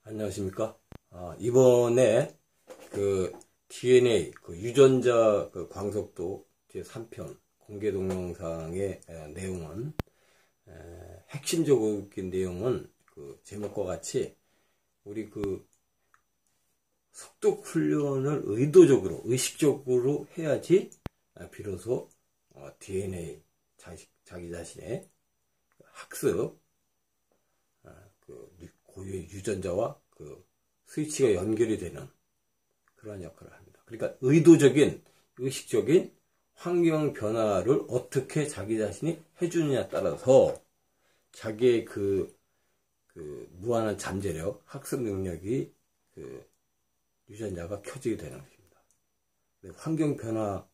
안녕하십니까? 이번에 그 DNA 유전자 광속도 제3편 공개 동영상의 내용은 핵심적인 내용은 제목과 같이 우리 속독 훈련을 의도적으로 의식적으로 해야지 비로소 DNA 자기 자신의 학습 고유의 유전자와 스위치가 연결이 되는 그러한 역할을 합니다. 그러니까 의도적인 의식적인 환경 변화를 어떻게 자기 자신이 해주느냐에 따라서 자기의 무한한 잠재력, 학습 능력이 유전자가 켜지게 되는 것입니다. 환경 변화를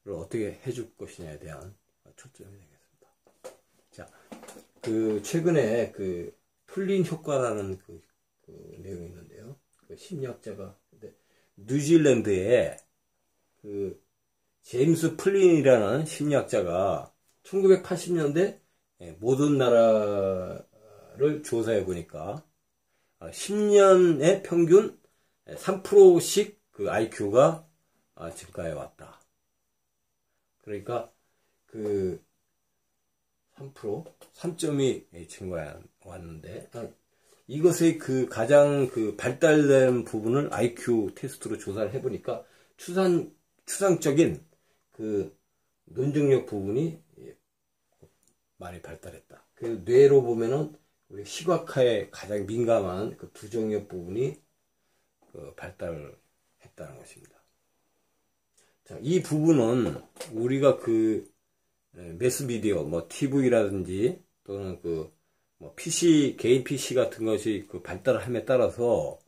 어떻게 해줄 것이냐에 대한 초점이 되겠습니다. 자, 최근에 플린 효과라는 내용이 있는데요. 심리학자가 뉴질랜드에 제임스 플린이라는 심리학자가 1980년대 모든 나라를 조사해 보니까 10년의 평균 3%씩 IQ가 증가해 왔다. 그러니까 3점이 증가해 왔는데, 이것의 가장 발달된 부분을 IQ 테스트로 조사를 해보니까 추상적인 논증력 부분이 많이 발달했다. 뇌로 보면은 우리 시각화에 가장 민감한 두정력 부분이 발달했다는 것입니다. 자, 이 부분은 우리가 매스미디어, TV라든지 또는 PC, 개인 PC 같은 것이 발달을 함에 따라서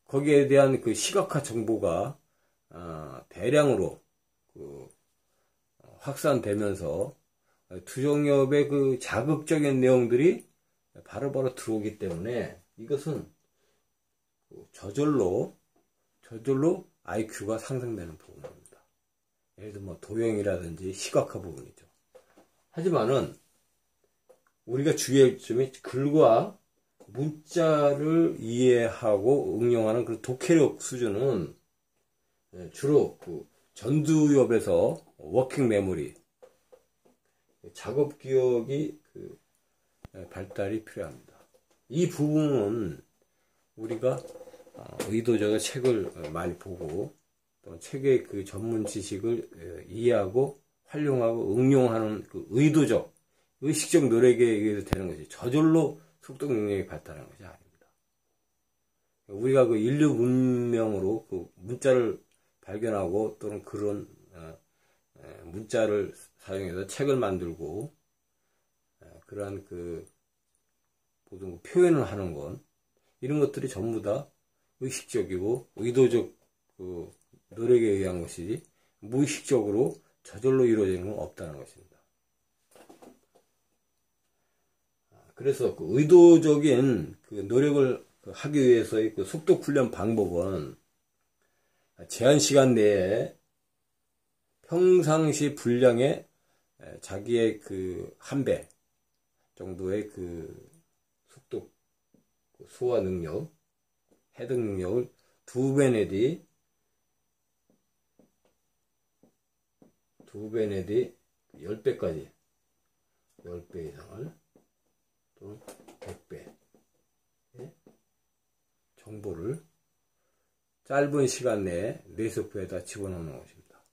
거기에 대한 시각화 정보가 대량으로 확산되면서 두정엽의 자극적인 내용들이 바로바로 들어오기 때문에 이것은 저절로 IQ가 상승되는 부분입니다. 예를 들면 도형이라든지 시각화 부분이죠. 하지만은 우리가 주의할 점이 글과 문자를 이해하고 응용하는 독해력 수준은 주로 전두엽에서 워킹 메모리, 작업 기억이 발달이 필요합니다. 이 부분은 우리가 의도적으로 책을 많이 보고 또 책의 전문 지식을 이해하고 활용하고 응용하는 의도적, 의식적 노력에 의해서 되는 것이 저절로 속독 능력이 발달하는 것이 아닙니다. 우리가 인류 문명으로 문자를 발견하고 또는 그런 문자를 사용해서 책을 만들고 그러한 모든 표현을 하는 건 이런 것들이 전부 다 의식적이고 의도적 노력에 의한 것이지 무의식적으로 저절로 이루어지는 건 없다는 것입니다. 그래서 의도적인 노력을 하기 위해서의 속독 훈련 방법은 제한 시간 내에 평상시 분량의 자기의 한 배 정도의 속독 소화 능력, 해독 능력을 2배 내지 10배까지 10배 이상을 또는 100배의 정보를 짧은 시간 내에 뇌세포에다 집어넣는 것입니다.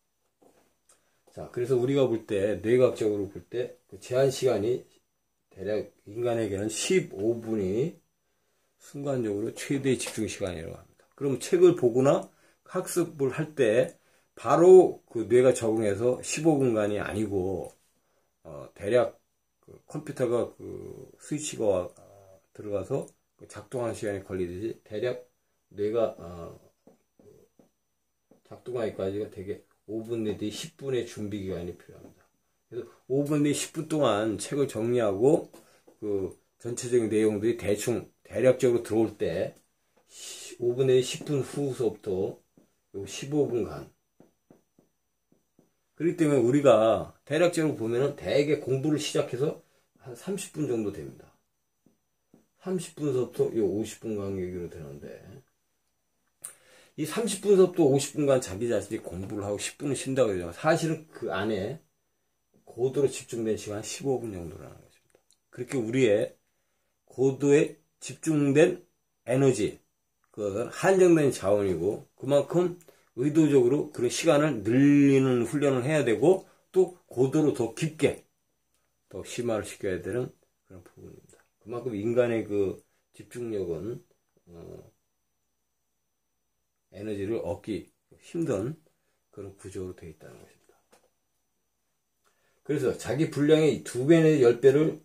자, 그래서 우리가 볼 때 뇌과학적으로 볼 때 제한 시간이 대략 인간에게는 15분이 순간적으로 최대의 집중 시간이라고 합니다. 그럼 책을 보거나 학습을 할 때 바로 뇌가 적응해서 15분간이 아니고 대략 컴퓨터가 스위치가 들어가서 작동하는 시간이 걸리듯이 대략 뇌가 작동하기까지가 되게 5분 내지 10분의 준비 기간이 필요합니다. 그래서 5분 내지 10분 동안 책을 정리하고 전체적인 내용들이 대략적으로 들어올 때 5분 내지 10분 후서부터 15분간, 그렇기 때문에 우리가 대략적으로 보면은 대개 공부를 시작해서 한 30분 정도 됩니다. 30분서부터 50분 간격으로 되는데, 이 30분서부터 50분간 자기 자신이 공부를 하고 10분을 쉰다고 그러죠. 사실은 그 안에 고도로 집중된 시간 15분 정도라는 것입니다. 그렇게 우리의 고도에 집중된 에너지, 그것은 한정된 자원이고, 그만큼 의도적으로 그런 시간을 늘리는 훈련을 해야 되고, 또 고도로 더 깊게, 더 심화를 시켜야 되는 그런 부분입니다. 그만큼 인간의 그 집중력은, 에너지를 얻기 힘든 그런 구조로 되어 있다는 것입니다. 그래서 자기 분량의 2배 내지 10배를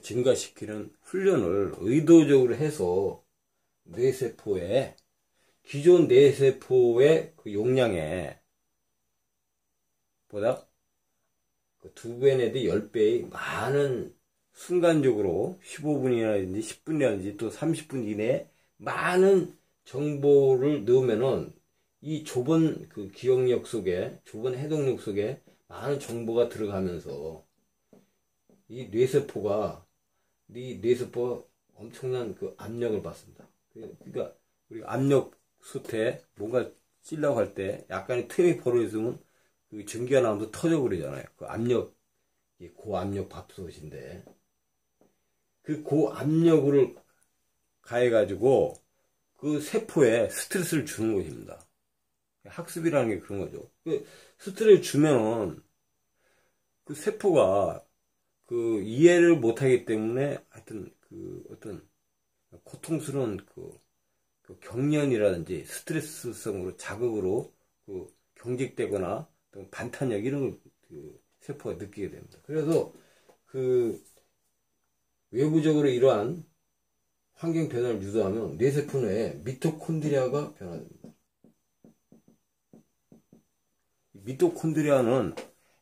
증가시키는 훈련을 의도적으로 해서 뇌세포의 기존 뇌세포의 그 용량에 보다 2배 내지 10배의 많은 순간적으로 15분이라든지 10분이라든지 또 30분 이내에 많은 정보를 넣으면은 이 좁은 그 기억력 속에, 좁은 해독력 속에 많은 정보가 들어가면서 이 뇌세포가 엄청난 그 압력을 받습니다. 그러니까 우리가 압력 솥에 뭔가 찌려고 할 때 약간의 틈이 벌어지면 그 전기가 나오면서 터져버리잖아요. 그 압력, 고압력 밥솥인데 그 고압력을 가해가지고 그 세포에 스트레스를 주는 것입니다. 학습이라는 게 그런 거죠. 그 스트레스를 주면은 그 세포가 그 이해를 못하기 때문에 하여튼 그 어떤 고통스러운 그 경련이라든지 스트레스성으로 자극으로 그 경직되거나 반탄력 이런 걸 그 세포가 느끼게 됩니다. 그래서 그 외부적으로 이러한 환경 변화를 유도하면 뇌세포 내에 미토콘드리아가 변화됩니다. 미토콘드리아는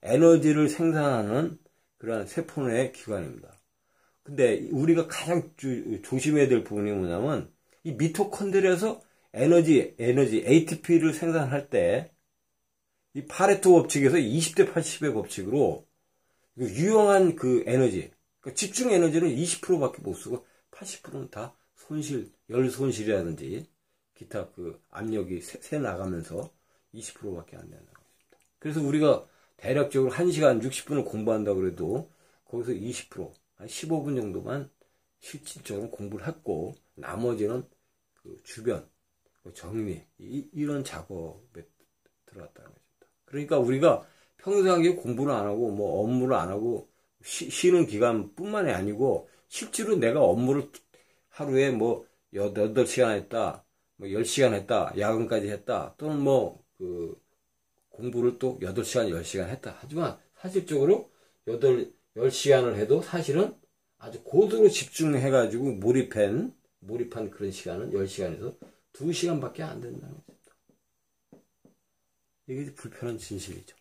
에너지를 생산하는 그러한 세포 내의 기관입니다. 근데 우리가 가장 조심해야 될 부분이 뭐냐면 이 미토콘드리아에서 에너지 ATP를 생산할 때 이 파레토 법칙에서 20대 80의 법칙으로 유용한 그 에너지, 그러니까 집중 에너지는 20%밖에 못 쓰고 80%는 다 손실, 열 손실이라든지 기타 그 압력이 새 나가면서 20%밖에 안 된다는 것입니다. 그래서 우리가 대략적으로 1시간 60분을 공부한다고 그래도 거기서 20%, 한 15분 정도만 실질적으로 공부를 했고 나머지는 그 주변, 그 정리, 이런 작업에 들어갔다는 것입니다. 그러니까 우리가 평상시에 공부를 안 하고 뭐 업무를 안 하고 쉬는 기간뿐만이 아니고 실제로 내가 업무를 하루에 뭐 8시간 했다, 뭐 10시간 했다, 야근까지 했다, 또는 뭐 그 공부를 또 8시간, 10시간 했다. 하지만 사실적으로 10시간을 해도 사실은 아주 고도로 집중해가지고 몰입한 그런 시간은 10시간에서 2시간밖에 안 된다는 것입니다. 이게 불편한 진실이죠.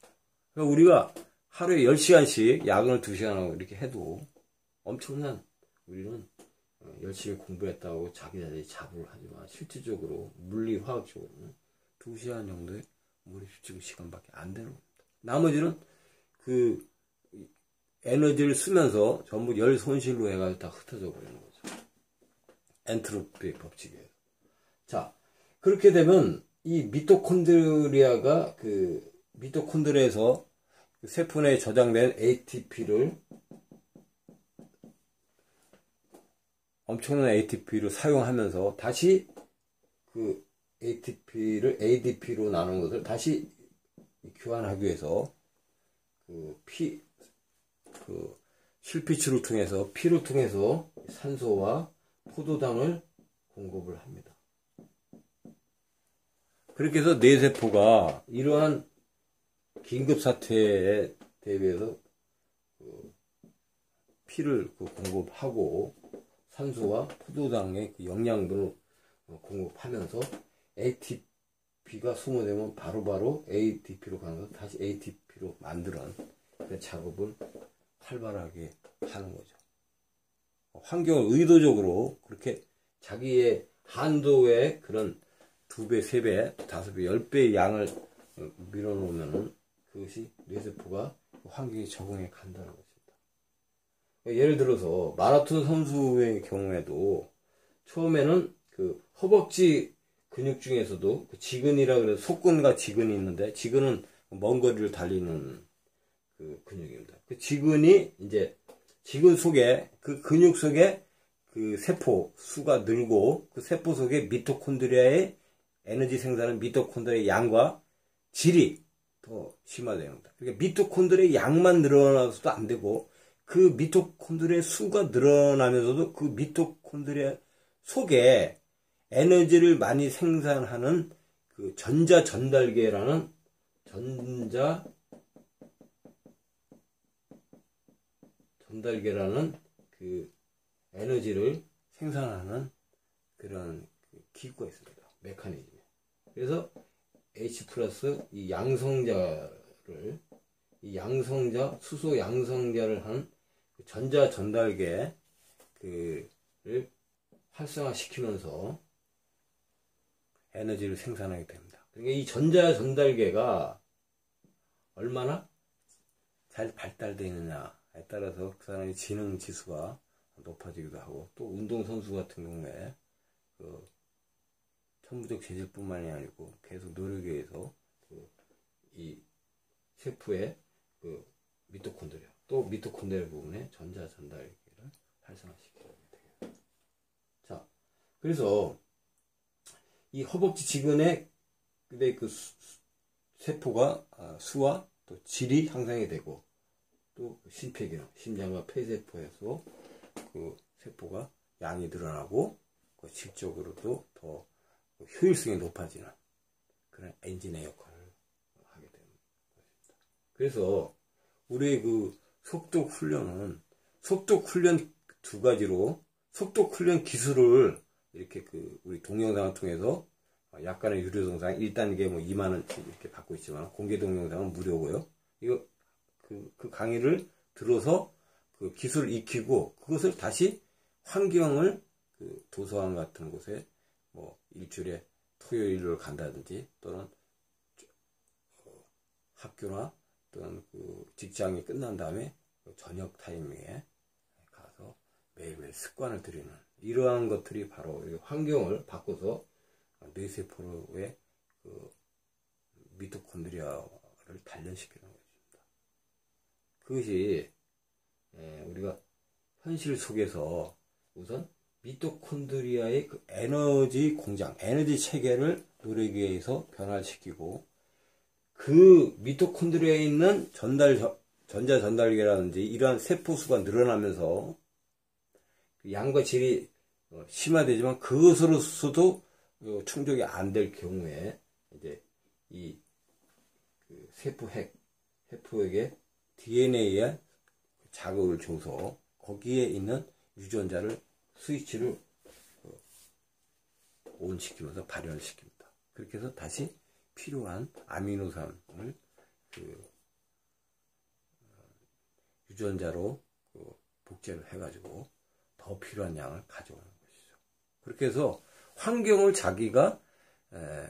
그러니까 우리가 하루에 10시간씩 야근을 2시간 하고 이렇게 해도 엄청난 우리는 열심히 공부했다고 자기 자신이 자부를 하지만 실질적으로 물리 화학적으로는 2시간 정도의 몰입 집중 시간밖에 안 되는 겁니다. 나머지는 그 에너지를 쓰면서 전부 열 손실로 해가지고 다 흩어져 버리는 거죠. 엔트로피 법칙이에요. 자, 그렇게 되면 이 미토콘드리아가 그 미토콘드리아에서 그 세포 내에 저장된 ATP를 엄청난 ATP를 사용하면서 다시 그 ATP를 ADP로 나눈 것을 다시 교환하기 위해서 그 실피치를 통해서 피를 통해서 산소와 포도당을 공급을 합니다. 그렇게 해서 뇌세포가 이러한 긴급사태에 대비해서 피를 공급하고 산소와 포도당의 그 영양분을 공급하면서 ATP가 소모되면 바로바로 ADP로 가면서 다시 ATP로 만드는 그 작업을 활발하게 하는 거죠. 환경을 의도적으로 그렇게 자기의 한도의 그런 2배, 3배, 5배, 10배의 양을 밀어놓으면 그것이 뇌세포가 환경에 적응해 간다는 것입니다. 예를 들어서 마라톤 선수의 경우에도 처음에는 그 허벅지 근육 중에서도 그 지근이라 그래서 속근과 지근이 있는데, 지근은 먼 거리를 달리는 그 근육입니다. 그 지근이 이제 지근 속에 그 근육 속에 그 세포 수가 늘고, 그 세포 속에 미토콘드리아의 에너지 생산은 미토콘드리아의 양과 질이 더 심화됩니다. 그러니까 미토콘드리아의 양만 늘어나서도 안 되고, 그 미토콘드리아의 수가 늘어나면서도 그 미토콘드리아 속에 에너지를 많이 생산하는 그 전자 전달계라는 그 에너지를 생산하는 그런 그 기구가 있습니다. 메커니즘이. 그래서 H 플러스 이 수소 양성자를 한 전자 전달계 그를 활성화시키면서 에너지를 생산하게 됩니다. 그러니까 이 전자 전달계가 얼마나 잘 발달되어 있느냐에 따라서 그 사람의 지능 지수가 높아지기도 하고, 또 운동선수 같은 경우에 그 천부적 재질뿐만이 아니고 계속 노력에 의해서 이 세포의 그 미토콘드리아, 또 미토콘드리아 부분에 전자 전달계를 활성화시키게 됩니다. 자, 그래서 이 허벅지 지근에 그 세포가 수와 또 질이 향상이 되고, 또 심폐기능, 심장과 폐세포에서 그 세포가 양이 늘어나고, 그 질적으로도 더 효율성이 높아지는 그런 엔진의 역할을 하게 되는 것입니다. 그래서 우리의 그 속독 훈련은 속독 훈련 두 가지로, 속독 훈련 기술을 이렇게 그 우리 동영상을 통해서 약간의 유료 동상 1단계 뭐 2만원치 이렇게 받고 있지만, 공개 동영상은 무료고요. 이거 그 강의를 들어서 그 기술을 익히고, 그것을 다시 환경을 그 도서관 같은 곳에 뭐 일주일에 토요일을 간다든지, 또는 학교나 또는 그 직장이 끝난 다음에 그 저녁 타이밍에 가서 매일매일 습관을 들이는 이러한 것들이 바로 환경을 바꿔서 뇌세포의 그 미토콘드리아를 단련시키는 것입니다. 그것이 우리가 현실 속에서 우선 미토콘드리아의 그 에너지 공장, 에너지 체계를 노력에 의해서 변화시키고, 그 미토콘드리아에 있는 전자 전달계라든지 이러한 세포수가 늘어나면서 양과 질이 심화되지만, 그것으로서도 충족이 안 될 경우에 이제 이 그 세포에게 DNA에 자극을 줘서 거기에 있는 유전자를 스위치를 온시키면서 발현을 시킵니다. 그렇게 해서 다시 필요한 아미노산을 그 유전자로 복제를 해가지고 더 필요한 양을 가져오는 것이죠. 그렇게 해서 환경을 자기가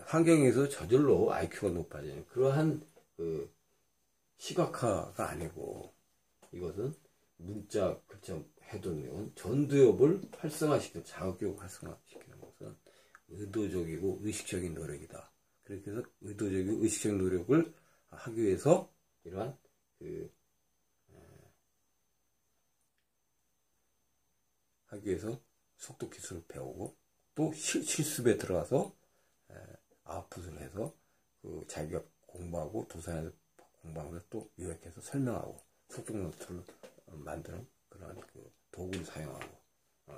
환경에서 저절로 IQ가 높아지는 그러한 그 시각화가 아니고, 이것은 문자 글자 해동용 전두엽을 활성화시키는, 자극교육을 활성화시키는 것은 의도적이고 의식적인 노력이다. 그렇게 해서 의도적이고 의식적인 노력을 하기 위해서 이러한 하기 위해서 속독 기술을 배우고, 또 실습에 들어가서 아웃풋을 해서 그 자기가 공부하고 도서관에서 공부하면서 또 요약해서 설명하고 속독 노트를 만드는 그런 그 도구를 사용하고,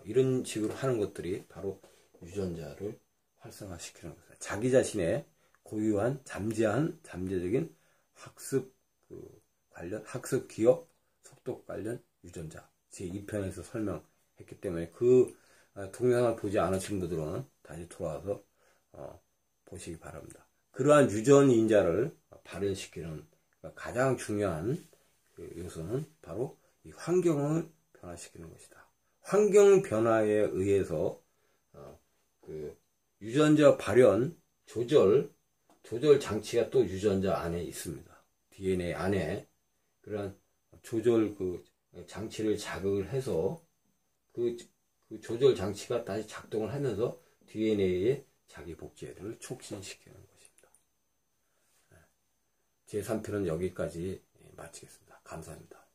이런 식으로 하는 것들이 바로 유전자를 활성화시키는 것입니다. 자기 자신의 고유한 잠재적인 학습 관련, 학습 기억, 속독 관련 유전자 제2편에서 설명했기 때문에, 그 동영상을 보지 않으신 분들은 다시 돌아와서 보시기 바랍니다. 그러한 유전인자를 발현시키는 가장 중요한 그 요소는 바로 이 환경을 변화시키는 것이다. 환경 변화에 의해서 그 유전자 발현 조절 장치가 또 유전자 안에 있습니다. DNA 안에 그런 조절 그 장치를 자극을 해서 그 그 조절 장치가 다시 작동을 하면서 DNA의 자기 복제를 촉진시키는 것입니다. 제 3편은 여기까지 마치겠습니다. 감사합니다.